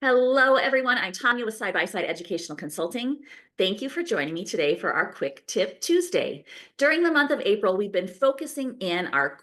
Hello, everyone. I'm Tanya with Side by Side Educational Consulting. Thank you for joining me today for our Quick Tip Tuesday. During the month of April, we've been focusing in our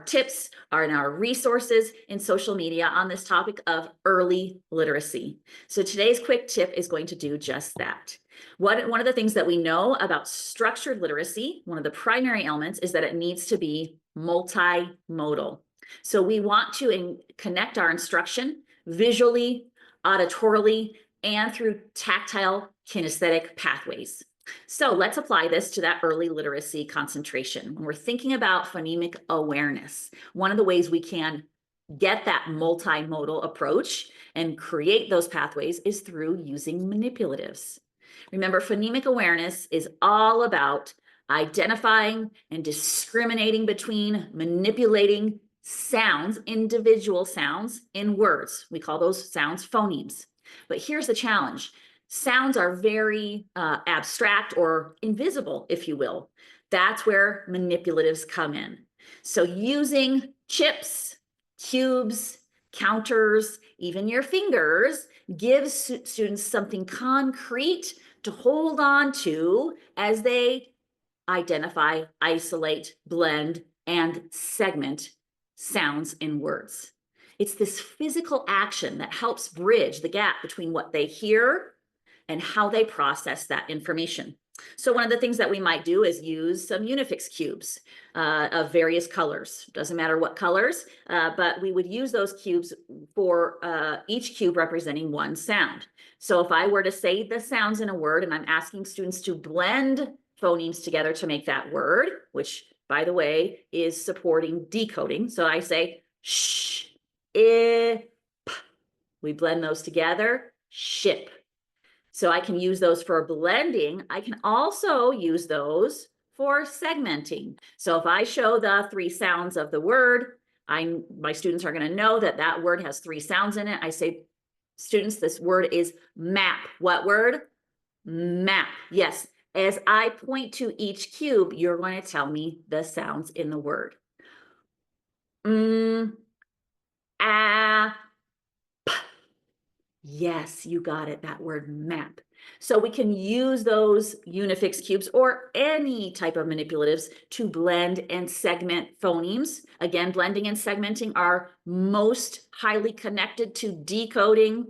tips and our resources in social media on this topic of early literacy. So today's quick tip is going to do just that. One of the things that we know about structured literacy, one of the primary elements, is that it needs to be multimodal. So we want to connect our instruction visually, auditorily, and through tactile kinesthetic pathways. So let's apply this to that early literacy concentration. When we're thinking about phonemic awareness, one of the ways we can get that multimodal approach and create those pathways is through using manipulatives. Remember, phonemic awareness is all about identifying and discriminating between manipulating sounds, individual sounds in words. We call those sounds phonemes. But here's the challenge. Sounds are very abstract or invisible, if you will. That's where manipulatives come in. So using chips, cubes, counters, even your fingers gives students something concrete to hold on to as they identify, isolate, blend, and segment sounds in words. It's this physical action that helps bridge the gap between what they hear and how they process that information. So one of the things that we might do is use some Unifix cubes of various colors. Doesn't matter what colors, but we would use those cubes for each cube representing one sound. So if I were to say the sounds in a word and I'm asking students to blend phonemes together to make that word, which by the way is supporting decoding. So I say sh, I, p. We blend those together, ship. So I can use those for blending. I can also use those for segmenting. So if I show the three sounds of the word, my students are going to know that that word has three sounds in it. I say, students, this word is map. What word? Map. Yes. As I point to each cube, you're going to tell me the sounds in the word. P. Yes, you got it, that word map. So we can use those Unifix cubes or any type of manipulatives to blend and segment phonemes. Again, blending and segmenting are most highly connected to decoding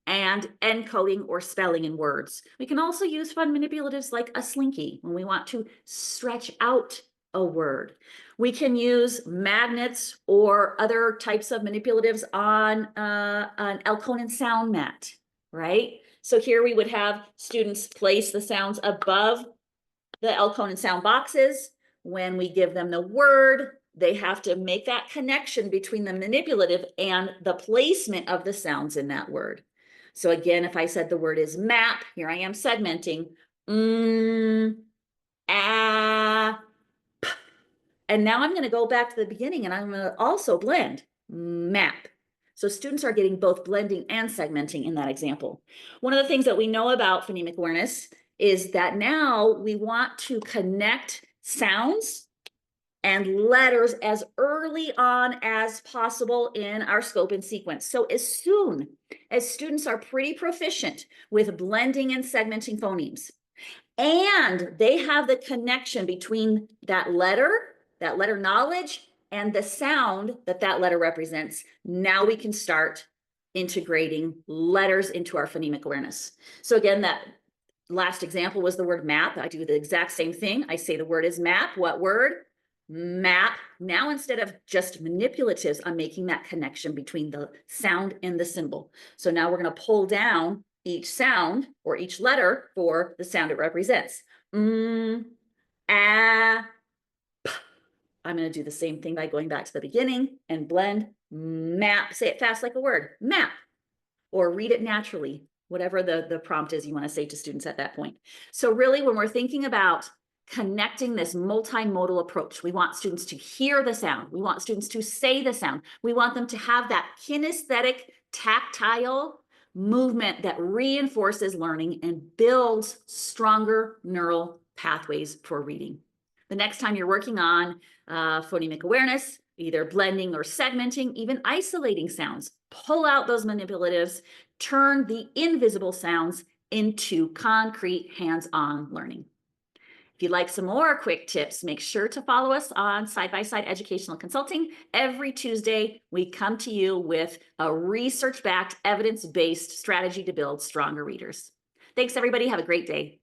and encoding or spelling in words. We can also use fun manipulatives like a slinky when we want to stretch out a word. We can use magnets or other types of manipulatives on an Elkonin sound mat, right? So here we would have students place the sounds above the Elkonin sound boxes. When we give them the word, they have to make that connection between the manipulative and the placement of the sounds in that word. So again, if I said the word is map, here I am segmenting. And now I'm going to go back to the beginning and I'm going to also blend map. So students are getting both blending and segmenting in that example. One of the things that we know about phonemic awareness is that now we want to connect sounds and letters as early on as possible in our scope and sequence. So as soon as students are pretty proficient with blending and segmenting phonemes, and they have the connection between that letter knowledge, and the sound that that letter represents, now we can start integrating letters into our phonemic awareness. So again, that last example was the word map. I do the exact same thing. I say the word is map. What word? Map. Now, instead of just manipulatives, I'm making that connection between the sound and the symbol. So now we're going to pull down each sound or each letter for the sound it represents. I'm going to do the same thing by going back to the beginning and blend map. Say it fast like a word, map, or read it naturally, whatever the prompt is you want to say to students at that point. So really, when we're thinking about connecting this multimodal approach, we want students to hear the sound. We want students to say the sound. We want them to have that kinesthetic, tactile movement that reinforces learning and builds stronger neural pathways for reading. The next time you're working on phonemic awareness, either blending or segmenting, even isolating sounds. Pull out those manipulatives, turn the invisible sounds into concrete hands-on learning. If you'd like some more quick tips, make sure to follow us on Side by Side Educational Consulting. Every Tuesday, we come to you with a research-backed, evidence-based strategy to build stronger readers. Thanks, everybody. Have a great day.